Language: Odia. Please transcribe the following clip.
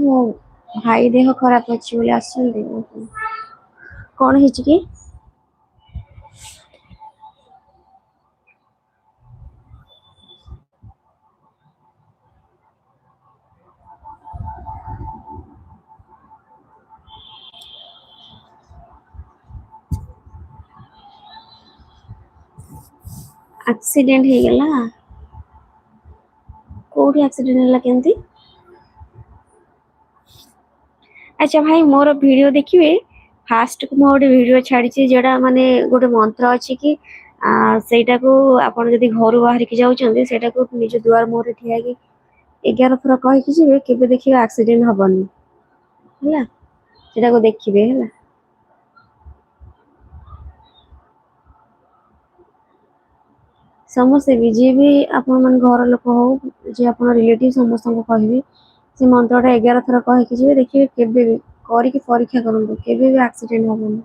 ମୋ ଭାଇ ଦେହ ଖରାପ ଅଛି ବୋଲି ଆସିଛନ୍ତି। କଣ ହେଇଛି କି? ଆକ୍ସିଡେଣ୍ଟ ହେଇଗଲା। କୋଉଠି ଆକ୍ସିଡେଣ୍ଟ ହେଲା କେମିତି? ଆଚ୍ଛା ଭାଇ ମୋର ଭିଡିଓ ଦେଖିବେ। ଫାଷ୍ଟ ମୁଁ ଗୋଟେ ଭିଡିଓ ଛାଡିଛି ଯୋଉଟା ମାନେ ଗୋଟେ ମନ୍ତ୍ର ଅଛି କି ସେଇଟାକୁ ଆପଣ ଯଦି ଘରୁ ବାହାରିକି ଯାଉଛନ୍ତି ସେଇଟାକୁ ନିଜ ଦୁଆର ମୁହଁରେ ଠିଆ ହେଇକି 11 ଥର କହିକି ଯିବେ, କେବେ ଦେଖିବେ ଆକ୍ସିଡେଣ୍ଟ ହବନି ହେଲା। ସେଟାକୁ ଦେଖିବେ ହେଲା। ସମସ୍ତେ ବି ଯିଏ ବି ଆପଣ ମାନେ ଘର ଲୋକ ହଉ, ଯିଏ ଆପଣ ରିଲେଟିଭ ସମସ୍ତଙ୍କୁ କହିବେ ସେ ମନ୍ତ୍ରଟା 11 ଥର କହିକି ଯିବେ, ଦେଖିବେ କେବେ ବି କରିକି ପରୀକ୍ଷା କରନ୍ତୁ, କେବେ ବି ଆକ୍ସିଡେଣ୍ଟ ହବନି।